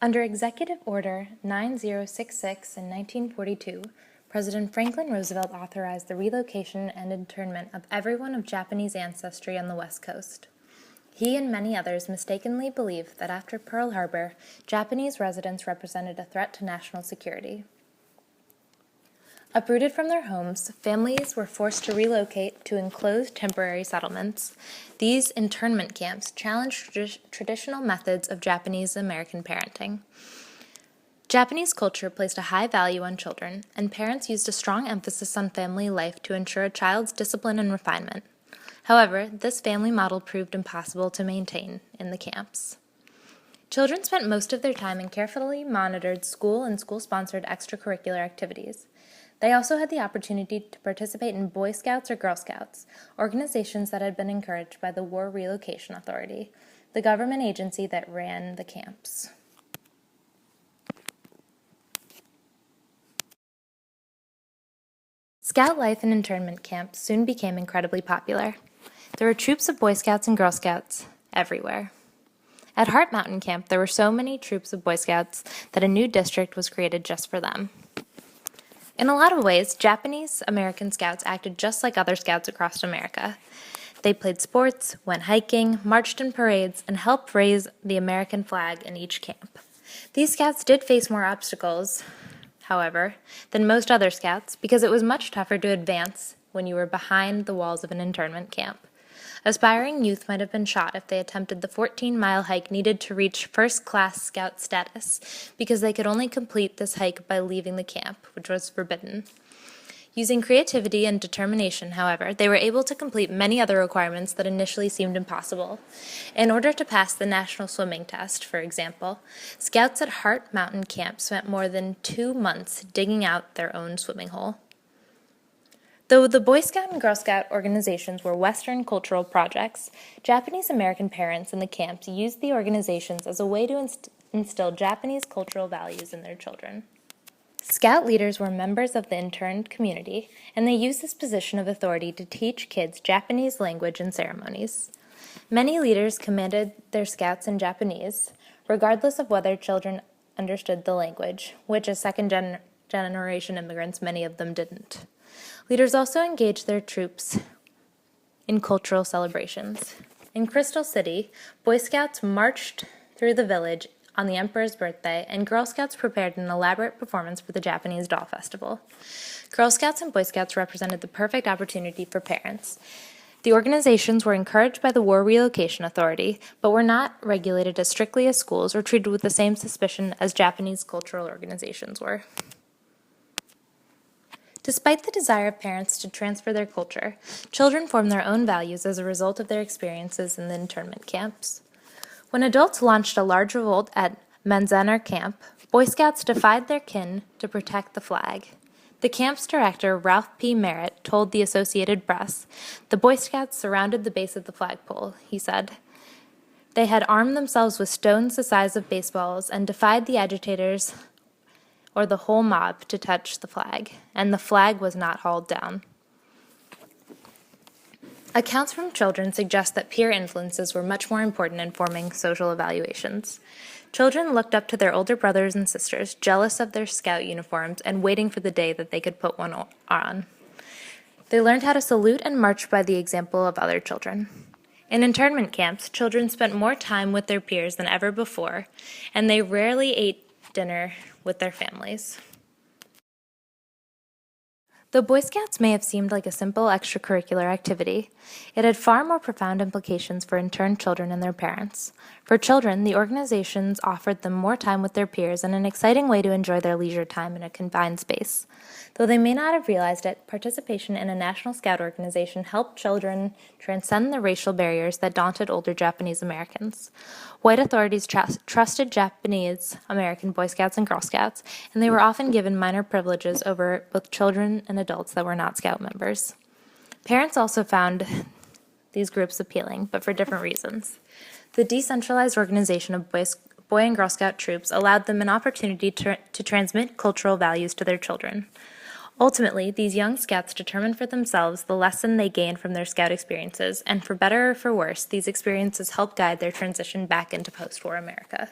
Under Executive Order 9066 in 1942, President Franklin Roosevelt authorized the relocation and internment of everyone of Japanese ancestry on the West Coast. He and many others mistakenly believed that after Pearl Harbor, Japanese residents represented a threat to national security. Uprooted from their homes, families were forced to relocate to enclosed temporary settlements. These internment camps challenged traditional methods of Japanese American parenting. Japanese culture placed a high value on children, and parents used a strong emphasis on family life to ensure a child's discipline and refinement. However, this family model proved impossible to maintain in the camps. Children spent most of their time in carefully monitored school and school-sponsored extracurricular activities. They also had the opportunity to participate in Boy Scouts or Girl Scouts, organizations that had been encouraged by the War Relocation Authority, the government agency that ran the camps. Scout life in internment camps soon became incredibly popular. There were troops of Boy Scouts and Girl Scouts everywhere. At Heart Mountain Camp, there were so many troops of Boy Scouts that a new district was created just for them. In a lot of ways, Japanese American Scouts acted just like other Scouts across America. They played sports, went hiking, marched in parades, and helped raise the American flag in each camp. These Scouts did face more obstacles, however, than most other Scouts because it was much tougher to advance when you were behind the walls of an internment camp. Aspiring youth might have been shot if they attempted the 14-mile hike needed to reach first-class Scout status, because they could only complete this hike by leaving the camp, which was forbidden. Using creativity and determination, however, they were able to complete many other requirements that initially seemed impossible. In order to pass the National Swimming Test, for example, Scouts at Heart Mountain Camp spent more than 2 months digging out their own swimming hole. Though the Boy Scout and Girl Scout organizations were Western cultural projects, Japanese American parents in the camps used the organizations as a way to instill Japanese cultural values in their children. Scout leaders were members of the interned community, and they used this position of authority to teach kids Japanese language and ceremonies. Many leaders commanded their Scouts in Japanese, regardless of whether children understood the language, which as second-generation immigrants, many of them didn't. Leaders also engaged their troops in cultural celebrations. In Crystal City, Boy Scouts marched through the village on the Emperor's birthday, and Girl Scouts prepared an elaborate performance for the Japanese Doll Festival. Girl Scouts and Boy Scouts represented the perfect opportunity for parents. The organizations were encouraged by the War Relocation Authority, but were not regulated as strictly as schools or treated with the same suspicion as Japanese cultural organizations were. Despite the desire of parents to transfer their culture, children form their own values as a result of their experiences in the internment camps. When adults launched a large revolt at Manzanar Camp, Boy Scouts defied their kin to protect the flag. The camp's director, Ralph P. Merritt, told the Associated Press, "The Boy Scouts surrounded the base of the flagpole," he said. "They had armed themselves with stones the size of baseballs and defied the agitators or the whole mob to touch the flag, and the flag was not hauled down." Accounts from children suggest that peer influences were much more important in forming social evaluations. Children looked up to their older brothers and sisters, jealous of their Scout uniforms and waiting for the day that they could put one on. They learned how to salute and march by the example of other children. In internment camps, children spent more time with their peers than ever before, and they rarely ate dinner with their families. Though Boy Scouts may have seemed like a simple extracurricular activity, it had far more profound implications for interned children and their parents. For children, the organizations offered them more time with their peers and an exciting way to enjoy their leisure time in a confined space. Though they may not have realized it, participation in a National Scout organization helped children transcend the racial barriers that daunted older Japanese Americans. White authorities trusted Japanese American Boy Scouts and Girl Scouts, and they were often given minor privileges over both children and adults that were not Scout members. Parents also found these groups appealing, but for different reasons. The decentralized organization of Boy and Girl Scout troops allowed them an opportunity to transmit cultural values to their children. Ultimately, these young Scouts determined for themselves the lesson they gained from their Scout experiences, and for better or for worse, these experiences helped guide their transition back into post-war America.